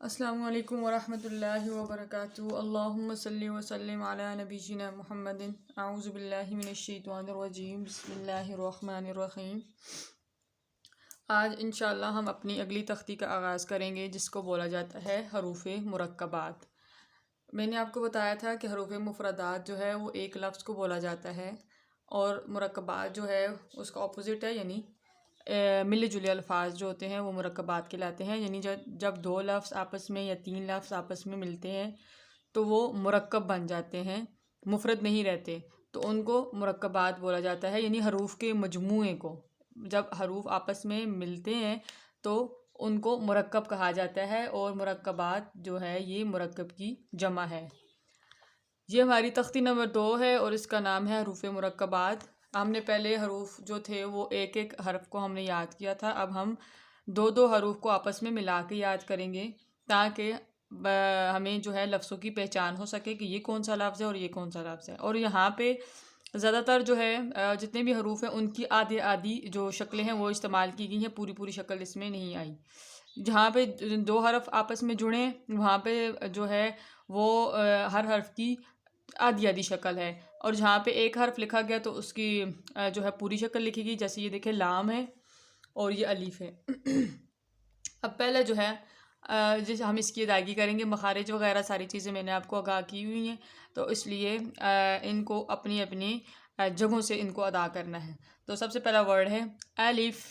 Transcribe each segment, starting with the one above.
السلام علیکم ورحمۃ اللہ وبرکاتہ۔ اللہم صلی وسلم علی نبینا محمد۔ اعوذ باللہ من الشیطان الرجیم، بسم اللہ الرحمن الرحیم۔ آج انشاءاللہ ہم اپنی اگلی تختی کا آغاز کریں گے جس کو بولا جاتا ہے حروف مرکبات۔ میں نے آپ کو بتایا تھا کہ حروف مفردات جو ہے وہ ایک لفظ کو بولا جاتا ہے، اور مرکبات جو ہے اس کا اپوزٹ ہے، یعنی مل جلے الفاظ جو ہوتے ہیں وہ مرکبات کہلاتے ہیں۔ یعنی جب دو لفظ آپس میں یا تین لفظ آپس میں ملتے ہیں تو وہ مرکب بن جاتے ہیں، مفرد نہیں رہتے، تو ان کو مرکبات بولا جاتا ہے، یعنی حروف کے مجموعے کو۔ جب حروف آپس میں ملتے ہیں تو ان کو مرکب کہا جاتا ہے، اور مرکبات جو ہے یہ مرکب کی جمع ہے۔ یہ ہماری تختی نمبر 2 ہے اور اس کا نام ہے حروف مرکبات۔ ہم نے پہلے حروف جو تھے وہ ایک ایک حرف کو ہم نے یاد کیا تھا، اب ہم دو دو حروف کو آپس میں ملا کے یاد کریں گے تاکہ ہمیں جو ہے لفظوں کی پہچان ہو سکے کہ یہ کون سا لفظ ہے اور یہ کون سا لفظ ہے۔ اور یہاں پہ زیادہ تر جو ہے جتنے بھی حروف ہیں ان کی آدھی جو شکلیں ہیں وہ استعمال کی گئی ہیں، پوری شکل اس میں نہیں آئی۔ جہاں پہ دو حرف آپس میں جڑیں وہاں پہ جو ہے وہ ہر حرف کی آدھی شکل ہے، اور جہاں پہ ایک حرف لکھا گیا تو اس کی جو ہے پوری شکل لکھی گئی۔ جیسے یہ دیکھیں لام ہے اور یہ الف ہے۔ اب پہلے جو ہے جیسے ہم اس کی ادائیگی کریں گے، مخارج وغیرہ ساری چیزیں میں نے آپ کو آگاہ کی ہوئی ہیں، تو اس لیے ان کو اپنی اپنی جگہوں سے ان کو ادا کرنا ہے۔ تو سب سے پہلا ورڈ ہے الف،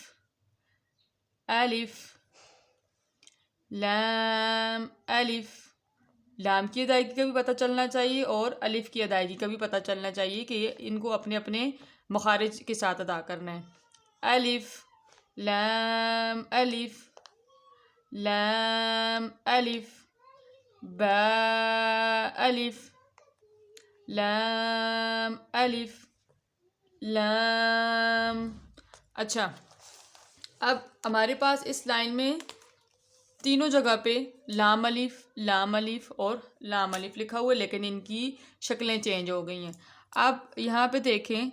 الف، لام، الف۔ لام کی ادائیگی کا بھی پتہ چلنا چاہیے اور الف کی ادائیگی کا بھی پتہ چلنا چاہیے کہ ان کو اپنے اپنے مخارج کے ساتھ ادا کرنا ہے۔ الف، لام، الف، لام، الف، با، الف، لام، الف، لام۔ اچھا، اب ہمارے پاس اس لائن میں تینوں جگہ پہ لام الف اور لام الف لکھا ہوا ہے، لیکن ان کی شکلیں چینج ہو گئی ہیں۔ اب یہاں پہ دیکھیں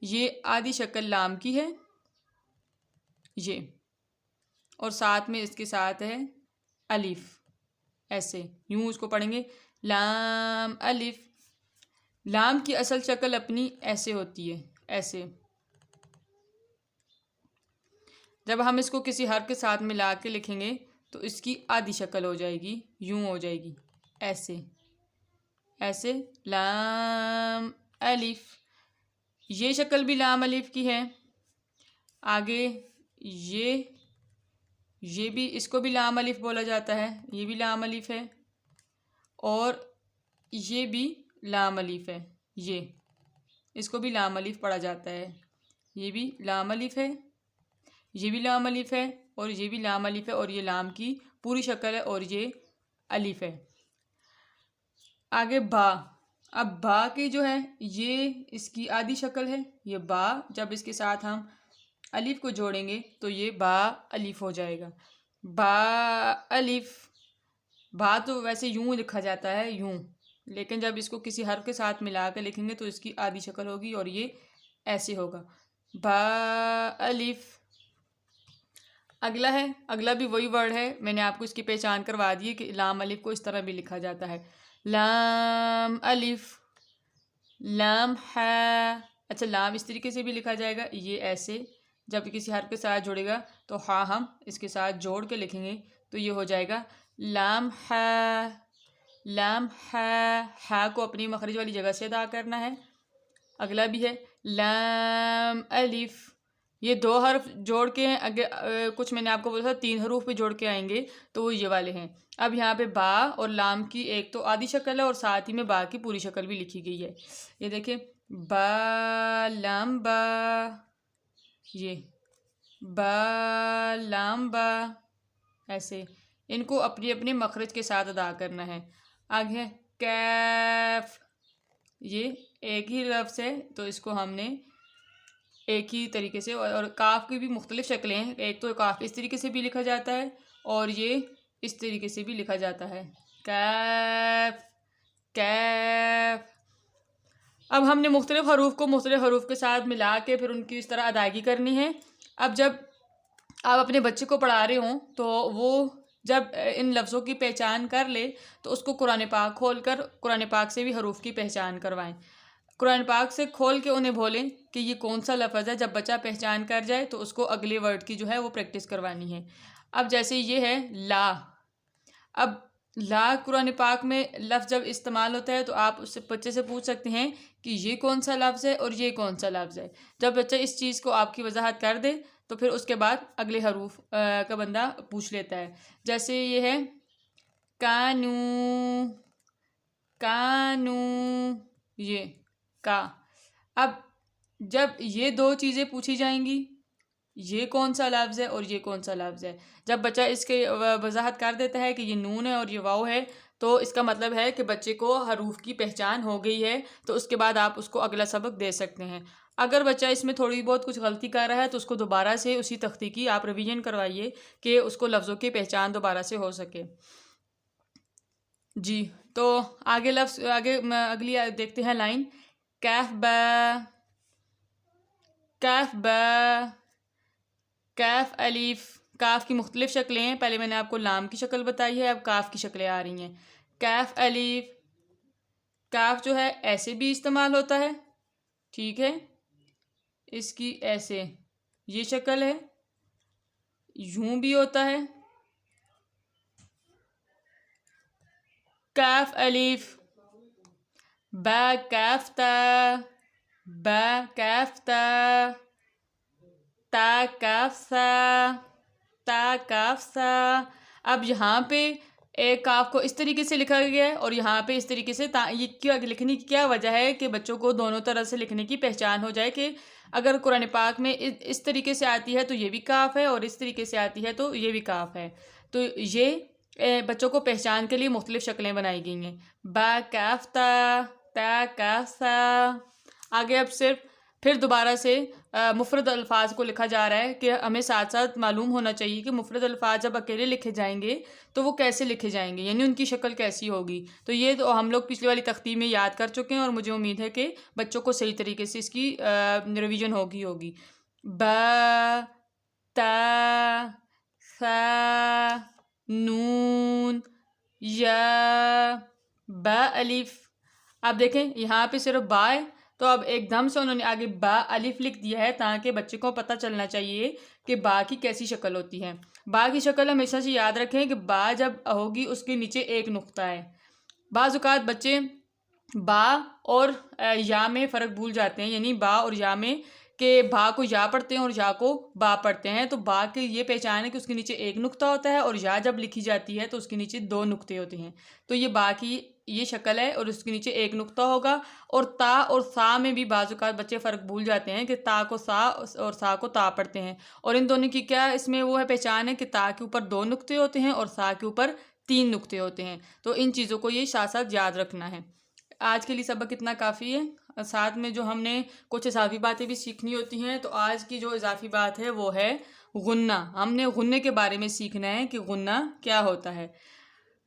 یہ آدھی شکل لام کی ہے یہ، اور ساتھ میں اس کے ساتھ ہے الف، ایسے یوں اس کو پڑھیں گے لام الف۔ لام کی اصل شکل اپنی ایسے ہوتی ہے، ایسے۔ جب ہم اس کو کسی حرف کے ساتھ ملا کے لکھیں گے تو اس کی آدھی شکل ہو جائے گی، یوں ہو جائے گی، ایسے ایسے لام الف۔ یہ شکل بھی لام الف کی ہے۔ آگے یہ بھی، اس کو بھی لام الف بولا جاتا ہے، یہ بھی لام الف ہے، اور یہ بھی لام الف ہے، یہ اس کو بھی لام الف پڑھا جاتا ہے۔ یہ بھی لام الف ہے، یہ بھی لام الف ہے، اور یہ بھی لام الف ہے، اور یہ لام کی پوری شکل ہے اور یہ الف ہے۔ آگے با۔ اب با کی جو ہے یہ اس کی آدھی شکل ہے، یہ با، جب اس کے ساتھ ہم الف کو جوڑیں گے تو یہ با الف ہو جائے گا، با الف۔ با تو ویسے یوں لکھا جاتا ہے، یوں، لیکن جب اس کو کسی حرف کے ساتھ ملا کے لکھیں گے تو اس کی آدھی شکل ہوگی اور یہ ایسے ہوگا، با الف۔ اگلا ہے، اگلا بھی وہی ورڈ ہے، میں نے آپ کو اس کی پہچان کروا دی ہے کہ لام الف کو اس طرح بھی لکھا جاتا ہے، لام الف، لام ہے۔ اچھا، لام اس طریقے سے بھی لکھا جائے گا، یہ ایسے، جب کسی حرف کے ساتھ جڑے گا تو ہاں ہم اس کے ساتھ جوڑ کے لکھیں گے تو یہ ہو جائے گا لام ہے، لام ہے۔ ہے کو اپنی مخرج والی جگہ سے ادا کرنا ہے۔ اگلا بھی ہے لام الف۔ یہ دو حرف جوڑ کے ہیں، کچھ میں نے آپ کو بولا تھا 3 حروف پہ جوڑ کے آئیں گے تو وہ یہ والے ہیں۔ اب یہاں پہ با اور لام کی ایک تو آدھی شکل ہے اور ساتھ ہی میں با کی پوری شکل بھی لکھی گئی ہے۔ یہ دیکھیں با لام با، یہ با لام با، ایسے ان کو اپنی اپنے مخرج کے ساتھ ادا کرنا ہے۔ آگے ہے کیف۔ یہ ایک ہی لفظ ہے تو اس کو ہم نے ایک ہی طریقے سے، اور کاف کی بھی مختلف شکلیں ہیں، ایک تو کاف اس طریقے سے بھی لکھا جاتا ہے اور یہ اس طریقے سے بھی لکھا جاتا ہے، کیف، کیف۔ اب ہم نے مختلف حروف کو مختلف حروف کے ساتھ ملا کے پھر ان کی اس طرح ادائیگی کرنی ہے۔ اب جب آپ اپنے بچے کو پڑھا رہے ہوں تو وہ جب ان لفظوں کی پہچان کر لے تو اس کو قرآن پاک کھول کر قرآن پاک سے بھی حروف کی پہچان کروائیں. قرآن پاک سے کھول کے انہیں بولیں کہ یہ کون سا لفظ ہے. جب بچہ پہچان کر جائے تو اس کو اگلے ورڈ کی جو ہے وہ پریکٹس کروانی ہے. اب جیسے یہ ہے لا. اب لا قرآن پاک میں لفظ جب استعمال ہوتا ہے تو آپ اس سے بچے سے پوچھ سکتے ہیں کہ یہ کون سا لفظ ہے اور یہ کون سا لفظ ہے. جب بچہ اس چیز کو آپ کی وضاحت کر دے تو پھر اس کے بعد اگلے حروف کا بندہ پوچھ لیتا ہے. جیسے یہ ہے کانو، کانو، یہ کا. اب جب یہ دو چیزیں پوچھی جائیں گی، یہ کون سا لفظ ہے اور یہ کون سا لفظ ہے، جب بچہ اس کے وضاحت کر دیتا ہے کہ یہ نون ہے اور یہ واو ہے تو اس کا مطلب ہے کہ بچے کو حروف کی پہچان ہو گئی ہے. تو اس کے بعد آپ اس کو اگلا سبق دے سکتے ہیں. اگر بچہ اس میں تھوڑی بہت کچھ غلطی کر رہا ہے تو اس کو دوبارہ سے اسی تختی کی آپ ریویژن کروائیے کہ اس کو لفظوں کی پہچان دوبارہ سے ہو سکے. جی تو آگے اگلی دیکھتے ہیں لائن. کیف با، کیف با، کیف الف. کاف کی مختلف شکلیں ہیں. پہلے میں نے آپ کو لام کی شکل بتائی ہے، اب کاف کی شکلیں آ رہی ہیں. کیف الف. کاف جو ہے ایسے بھی استعمال ہوتا ہے، ٹھیک ہے، اس کی ایسے یہ شکل ہے، یوں بھی ہوتا ہے. کاف الف. با کاف تا، با کاف تا، تا کاف سا، تا کاف سا. اب یہاں پہ ایک کاف کو اس طریقے سے لکھا گیا ہے اور یہاں پہ اس طریقے سے. یہ کیا لکھنے کی کیا وجہ ہے کہ بچوں کو دونوں طرح سے لکھنے کی پہچان ہو جائے کہ اگر قرآن پاک میں اس طریقے سے آتی ہے تو یہ بھی کاف ہے اور اس طریقے سے آتی ہے تو یہ بھی کاف ہے. تو یہ بچوں کو پہچان کے لیے مختلف شکلیں بنائی گئی ہیں. با کاف تا، تا کاف سا. آگے اب صرف پھر دوبارہ سے مفرد الفاظ کو لکھا جا رہا ہے کہ ہمیں ساتھ ساتھ معلوم ہونا چاہیے کہ مفرد الفاظ جب اکیلے لکھے جائیں گے تو وہ کیسے لکھے جائیں گے، یعنی ان کی شکل کیسی ہوگی. تو یہ تو ہم لوگ پچھلی والی تختی میں یاد کر چکے ہیں اور مجھے امید ہے کہ بچوں کو صحیح طریقے سے اس کی ریویژن ہوگی. با، تا، ثا، نون، یا، با الف. اب دیکھیں یہاں پہ صرف با ہے تو اب ایک دم سے انہوں نے آگے با الف لکھ دیا ہے تاکہ بچے کو پتہ چلنا چاہیے کہ با کی کیسی شکل ہوتی ہے. با کی شکل ہمیشہ سے یاد رکھیں کہ با جب ہوگی اس کے نیچے ایک نقطہ ہے. بعض اوقات بچے با اور یا میں فرق بھول جاتے ہیں، یعنی با اور یا میں کہ با کو یا پڑھتے ہیں اور یا کو با پڑھتے ہیں. تو با کی یہ پہچان ہے کہ اس کے نیچے ایک نقطہ ہوتا ہے اور یا جب لکھی جاتی ہے تو اس کے نیچے دو نقطے ہوتے ہیں. تو یہ با کی یہ شکل ہے اور اس کے نیچے ایک نقطہ ہوگا. اور تا اور سا میں بھی بعض اوقات بچے فرق بھول جاتے ہیں کہ تا کو سا اور سا کو تا پڑھتے ہیں، اور ان دونوں کی کیا اس میں وہ ہے پہچان ہے کہ تا کے اوپر دو نقطے ہوتے ہیں اور سا کے اوپر تین نقطے ہوتے ہیں. تو ان چیزوں کو یہ ساتھ ساتھ یاد رکھنا ہے. آج کے لیے سبق اتنا کافی ہے. ساتھ میں جو ہم نے کچھ اضافی باتیں بھی سیکھنی ہوتی ہیں، تو آج کی جو اضافی بات ہے وہ ہے غنہ. ہم نے غنے کے بارے میں سیکھنا ہے کہ غنہ کیا ہوتا ہے.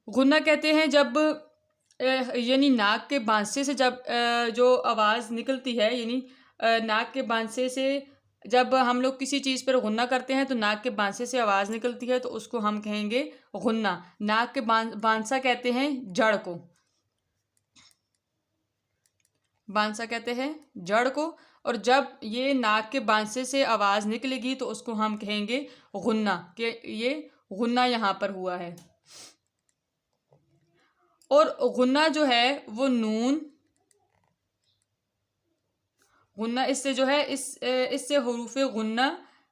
غنہ کہتے ہیں جب یعنی ناک کے بانسے سے جب جو آواز نکلتی ہے، یعنی ناک کے بانسے سے جب ہم لوگ کسی چیز پر غنہ کرتے ہیں تو ناک کے بانسے سے آواز نکلتی ہے تو اس کو ہم کہیں گے غنہ. ناک کے بانسا کہتے ہیں جڑ کو، بانسا کہتے ہیں جڑ کو، اور جب یہ ناک کے بانسے سے آواز نکلے گی تو اس کو ہم کہیں گے غنہ، کہ یہ غنہ یہاں پر ہوا ہے. اور غنہ جو ہے وہ نون، غنہ اس سے جو ہے اس سے حروف غنہ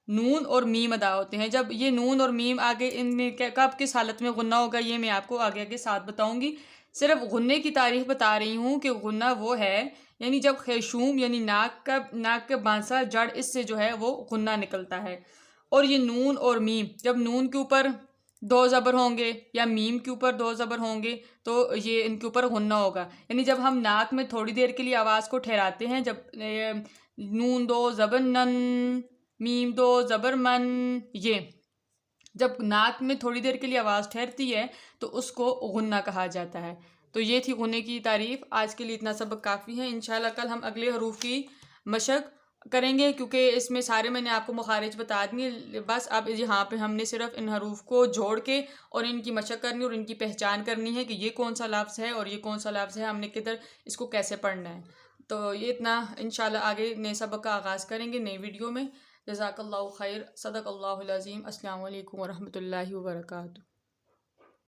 نون اور میم ادا ہوتے ہیں. جب یہ نون اور میم آگے ان میں کب کس حالت میں غنہ ہوگا یہ میں آپ کو آگے آگے ساتھ بتاؤں گی. صرف غنے کی تعریف بتا رہی ہوں کہ غنہ وہ ہے یعنی جب خیشوم یعنی ناک کا بانسا جڑ اس سے جو ہے وہ غنہ نکلتا ہے. اور یہ نون اور میم جب نون کے اوپر دو زبر ہوں گے یا میم کے اوپر دو زبر ہوں گے تو یہ ان کے اوپر غنہ ہوگا. یعنی جب ہم ناک میں تھوڑی دیر کے لیے آواز کو ٹھہراتے ہیں، جب نون دو زبر نن، میم دو زبر من، یہ جب ناک میں تھوڑی دیر کے لیے آواز ٹھہرتی ہے تو اس کو غنہ کہا جاتا ہے. تو یہ تھی غنے کی تعریف. آج کے لیے اتنا سبق کافی ہے. انشاءاللہ کل ہم اگلے حروف کی مشق کریں گے، کیونکہ اس میں سارے میں نے آپ کو مخارج بتا دیے. بس اب یہاں پہ ہم نے صرف ان حروف کو جوڑ کے اور ان کی مشق کرنی اور ان کی پہچان کرنی ہے کہ یہ کون سا لفظ ہے اور یہ کون سا لفظ ہے، ہم نے کدھر اس کو کیسے پڑھنا ہے. تو یہ اتنا انشاءاللہ آگے نئے سبق کا آغاز کریں گے نئی ویڈیو میں. جزاک اللہ خیر. صدق اللہ العظیم. السلام علیکم ورحمۃ اللہ وبرکاتہ.